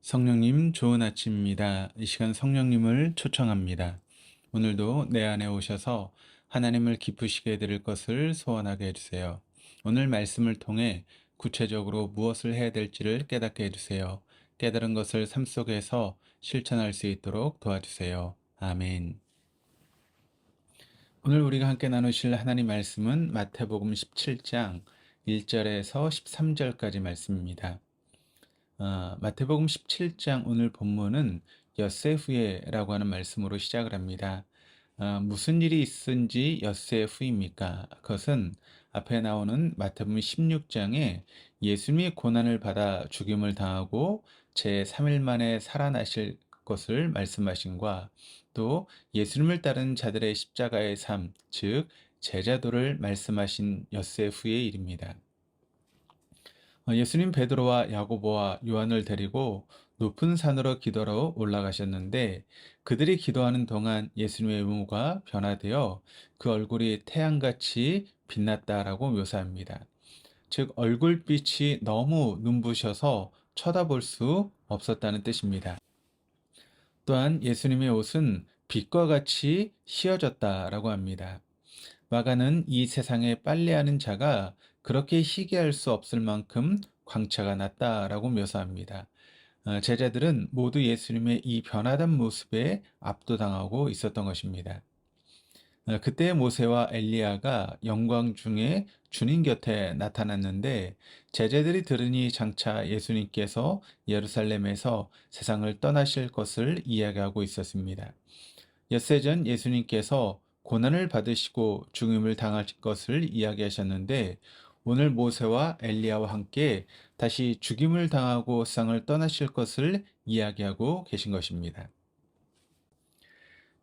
성령님 좋은 아침입니다. 이 시간 성령님을 초청합니다. 오늘도 내 안에 오셔서 하나님을 기쁘시게 해드릴 것을 소원하게 해주세요. 오늘 말씀을 통해 구체적으로 무엇을 해야 될지를 깨닫게 해주세요. 깨달은 것을 삶 속에서 실천할 수 있도록 도와주세요. 아멘. 오늘 우리가 함께 나누실 하나님 말씀은 마태복음 17장 1절에서 13절까지 말씀입니다. 마태복음 17장 오늘 본문은 엿새 후에라고 하는 말씀으로 시작을 합니다. 무슨 일이 있은지 엿새 후입니까? 그것은 앞에 나오는 마태복음 16장에 예수님이 고난을 받아 죽임을 당하고 제3일 만에 살아나실 것을 말씀하신과 또 예수님을 따른 자들의 십자가의 삶, 즉 제자도를 말씀하신 엿새 후의 일입니다. 예수님 베드로와 야고보와 요한을 데리고 높은 산으로 기도하러 올라가셨는데 그들이 기도하는 동안 예수님의 외모가 변화되어 그 얼굴이 태양같이 빛났다라고 묘사합니다. 즉 얼굴빛이 너무 눈부셔서 쳐다볼 수 없었다는 뜻입니다. 또한 예수님의 옷은 빛과 같이 휘어졌다라고 합니다. 마가는 이 세상에 빨래하는 자가 그렇게 희귀할 수 없을 만큼 광채가 났다라고 묘사합니다. 제자들은 모두 예수님의 이 변화된 모습에 압도당하고 있었던 것입니다. 그때 모세와 엘리야가 영광 중에 주님 곁에 나타났는데 제자들이 들으니 장차 예수님께서 예루살렘에서 세상을 떠나실 것을 이야기하고 있었습니다. 엿새 전 예수님께서 고난을 받으시고 죽음을 당하실 것을 이야기하셨는데 오늘 모세와 엘리야와 함께 다시 죽임을 당하고 세상을 떠나실 것을 이야기하고 계신 것입니다.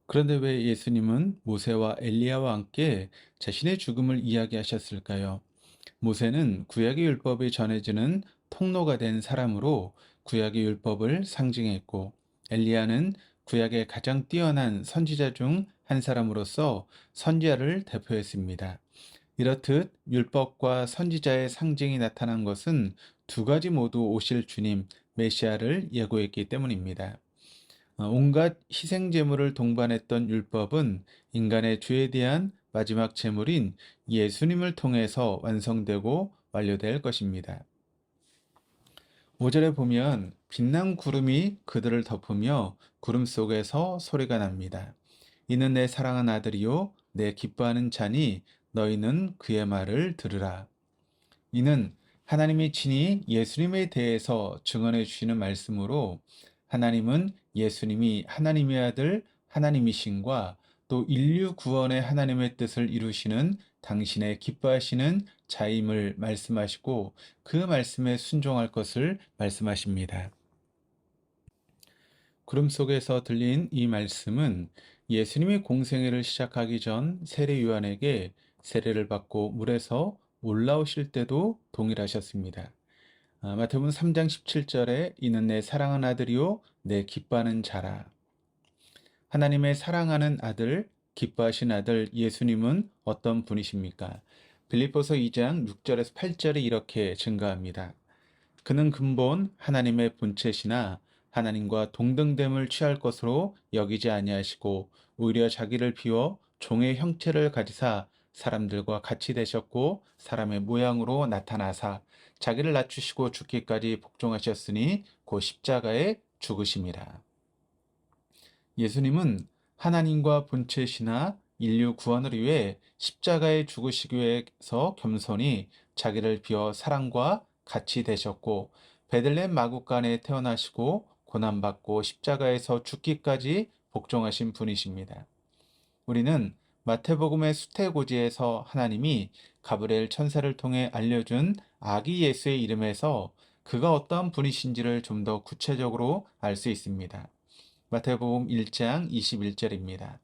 그런데 왜 예수님은 모세와 엘리야와 함께 자신의 죽음을 이야기하셨을까요? 모세는 구약의 율법이 전해지는 통로가 된 사람으로 구약의 율법을 상징했고 엘리야는 구약의 가장 뛰어난 선지자 중 한 사람으로서 선지자를 대표했습니다. 이렇듯 율법과 선지자의 상징이 나타난 것은 두 가지 모두 오실 주님 메시아를 예고했기 때문입니다. 온갖 희생 제물을 동반했던 율법은 인간의 죄에 대한 마지막 제물인 예수님을 통해서 완성되고 완료될 것입니다. 5절에 보면 빛난 구름이 그들을 덮으며 구름 속에서 소리가 납니다. 이는 내 사랑한 아들이요 내 기뻐하는 자니 너희는 그의 말을 들으라. 이는 하나님이 친히 예수님에 대해서 증언해 주시는 말씀으로 하나님은 예수님이 하나님의 아들 하나님이신과 또 인류 구원의 하나님의 뜻을 이루시는 당신의 기뻐하시는 자임을 말씀하시고 그 말씀에 순종할 것을 말씀하십니다. 구름 속에서 들린 이 말씀은 예수님이 공생애를 시작하기 전 세례 요한에게 세례를 받고 물에서 올라오실 때도 동일하셨습니다. 마태복음 3장 17절에 이는 내 사랑하는 아들이요 내 기뻐하는 자라. 하나님의 사랑하는 아들, 기뻐하신 아들 예수님은 어떤 분이십니까? 빌립보서 2장 6절에서 8절에 이렇게 증가합니다. 그는 근본 하나님의 본체시나 하나님과 동등됨을 취할 것으로 여기지 아니하시고 오히려 자기를 비워 종의 형체를 가지사 사람들과 같이 되셨고 사람의 모양으로 나타나사 자기를 낮추시고 죽기까지 복종하셨으니 곧 십자가에 죽으심이라. 예수님은 하나님과 본체시나 인류 구원을 위해 십자가에 죽으시기 위해서 겸손히 자기를 비워 사랑과 같이 되셨고 베들레헴 마구간에 태어나시고 고난받고 십자가에서 죽기까지 복종하신 분이십니다. 우리는 마태복음의 수태고지에서 하나님이 가브리엘 천사를 통해 알려준 아기 예수의 이름에서 그가 어떠한 분이신지를 좀 더 구체적으로 알 수 있습니다. 마태복음 1장 21절입니다.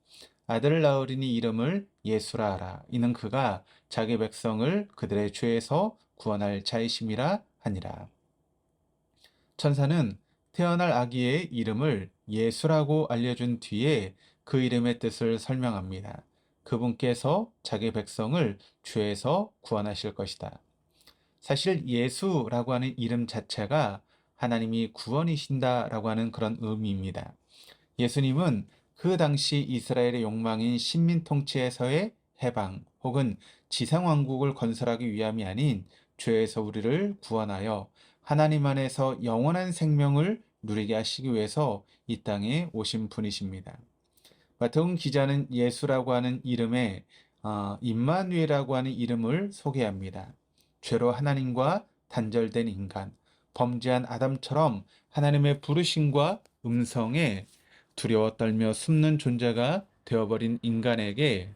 아들을 낳으리니 이름을 예수라 하라. 이는 그가 자기 백성을 그들의 죄에서 구원할 자이심이라 하니라. 천사는 태어날 아기의 이름을 예수라고 알려준 뒤에 그 이름의 뜻을 설명합니다. 그분께서 자기 백성을 죄에서 구원하실 것이다. 사실 예수라고 하는 이름 자체가 하나님이 구원이신다라고 하는 그런 의미입니다. 예수님은 그 당시 이스라엘의 욕망인 식민 통치에서의 해방 혹은 지상왕국을 건설하기 위함이 아닌 죄에서 우리를 구원하여 하나님 안에서 영원한 생명을 누리게 하시기 위해서 이 땅에 오신 분이십니다. 마태복음 기자는 예수라고 하는 이름에 임마누엘이라고 하는 이름을 소개합니다. 죄로 하나님과 단절된 인간, 범죄한 아담처럼 하나님의 부르심과 음성에 두려워 떨며 숨는 존재가 되어버린 인간에게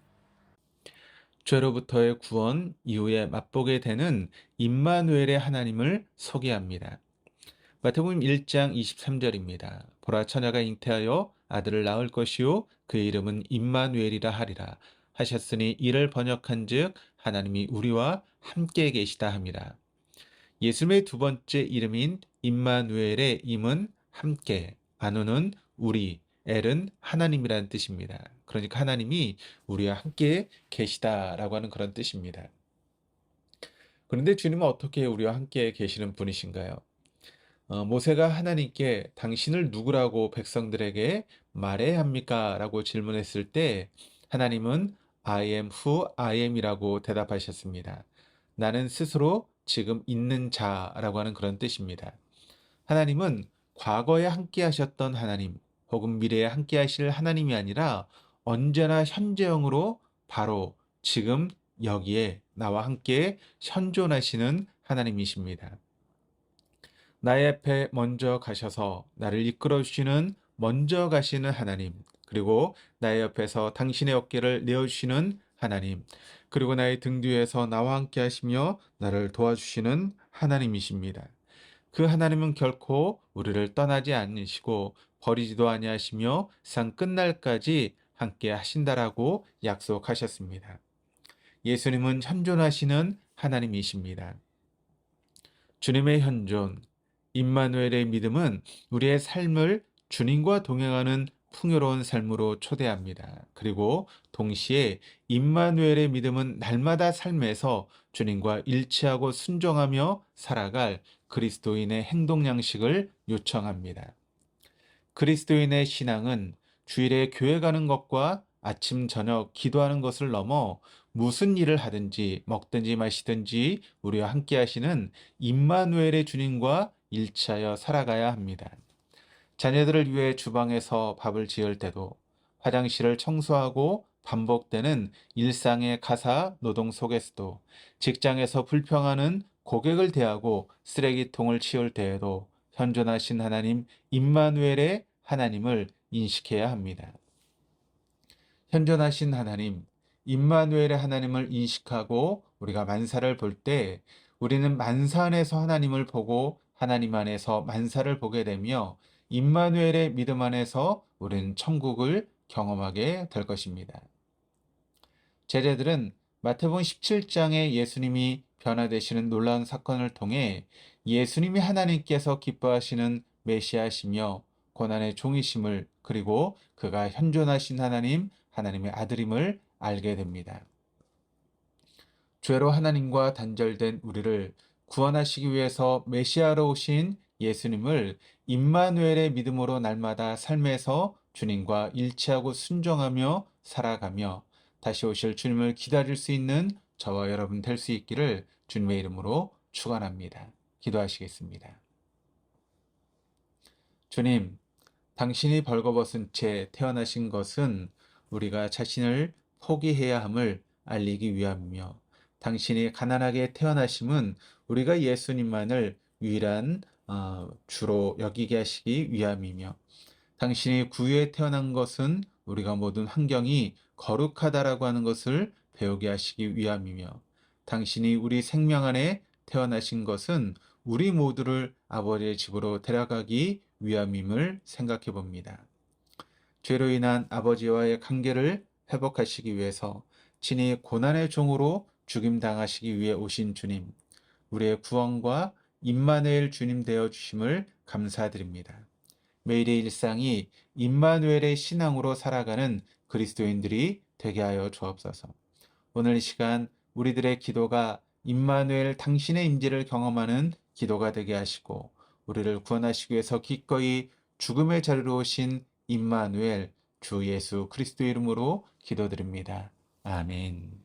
죄로부터의 구원 이후에 맛보게 되는 임마누엘의 하나님을 소개합니다. 마태복음 1장 23절입니다. 보라 처녀가 잉태하여 아들을 낳을 것이요 그의 이름은 임마누엘이라 하리라 하셨으니 이를 번역한즉 하나님이 우리와 함께 계시다 함이라. 예수님의 두 번째 이름인 임마누엘의 임은 함께, 마누는 우리, 엘은 하나님이라는 뜻입니다. 그러니까 하나님이 우리와 함께 계시다라고 하는 그런 뜻입니다. 그런데 주님은 어떻게 우리와 함께 계시는 분이신가요? 모세가 하나님께 당신을 누구라고 백성들에게 말해야 합니까? 라고 질문했을 때 하나님은 I am who I am이라고 대답하셨습니다. 나는 스스로 지금 있는 자라고 하는 그런 뜻입니다. 하나님은 과거에 함께 하셨던 하나님 혹은 미래에 함께 하실 하나님이 아니라 언제나 현재형으로 바로 지금 여기에 나와 함께 현존하시는 하나님이십니다. 나의 앞에 먼저 가셔서 나를 이끌어 주시는 먼저 가시는 하나님, 그리고 나의 옆에서 당신의 어깨를 내어주시는 하나님, 그리고 나의 등 뒤에서 나와 함께 하시며 나를 도와주시는 하나님이십니다. 그 하나님은 결코 우리를 떠나지 않으시고 버리지도 아니하시며 세상 끝날까지 함께 하신다라고 약속하셨습니다. 예수님은 현존하시는 하나님이십니다. 주님의 현존, 임마누엘의 믿음은 우리의 삶을 주님과 동행하는 풍요로운 삶으로 초대합니다. 그리고 동시에 임마누엘의 믿음은 날마다 삶에서 주님과 일치하고 순종하며 살아갈 그리스도인의 행동 양식을 요청합니다. 그리스도인의 신앙은 주일에 교회 가는 것과 아침 저녁 기도하는 것을 넘어 무슨 일을 하든지 먹든지 마시든지 우리와 함께 하시는 임마누엘의 주님과 일치하여 살아가야 합니다. 자녀들을 위해 주방에서 밥을 지을 때도, 화장실을 청소하고 반복되는 일상의 가사 노동 속에서도, 직장에서 불평하는 고객을 대하고 쓰레기통을 치울 때에도 현존하신 하나님 임마누엘의 하나님을 인식해야 합니다. 현존하신 하나님 임마누엘의 하나님을 인식하고 우리가 만사를 볼 때 우리는 만사 안에서 하나님을 보고 하나님 안에서 만사를 보게 되며 임마누엘의 믿음 안에서 우리는 천국을 경험하게 될 것입니다. 제자들은 마태복음 17장에 예수님이 변화되시는 놀라운 사건을 통해 예수님이 하나님께서 기뻐하시는 메시아시며 고난의 종이심을, 그리고 그가 현존하신 하나님, 하나님의 아들임을 알게 됩니다. 죄로 하나님과 단절된 우리를 구원하시기 위해서 메시아로 오신 예수님을 임마누엘의 믿음으로 날마다 삶에서 주님과 일치하고 순종하며 살아가며 다시 오실 주님을 기다릴 수 있는 저와 여러분 될 수 있기를 주님의 이름으로 축원합니다. 기도하시겠습니다. 주님, 당신이 벌거벗은 채 태어나신 것은 우리가 자신을 포기해야 함을 알리기 위함이며, 당신이 가난하게 태어나심은 우리가 예수님만을 유일한 주로 여기게 하시기 위함이며, 당신이 구유에 태어난 것은 우리가 모든 환경이 거룩하다라고 하는 것을 배우게 하시기 위함이며, 당신이 우리 생명 안에 태어나신 것은 우리 모두를 아버지의 집으로 데려가기 위함임을 생각해 봅니다. 죄로 인한 아버지와의 관계를 회복하시기 위해서 친히 고난의 종으로 죽임당하시기 위해 오신 주님, 우리의 구원과 임마누엘 주님 되어 주심을 감사드립니다. 매일의 일상이 임마누엘의 신앙으로 살아가는 그리스도인들이 되게 하여 주옵소서. 오늘 이 시간 우리들의 기도가 임마누엘 당신의 임재를 경험하는 기도가 되게 하시고, 우리를 구원하시기 위해서 기꺼이 죽음의 자리로 오신 임마누엘 주 예수 그리스도 이름으로 기도드립니다. 아멘.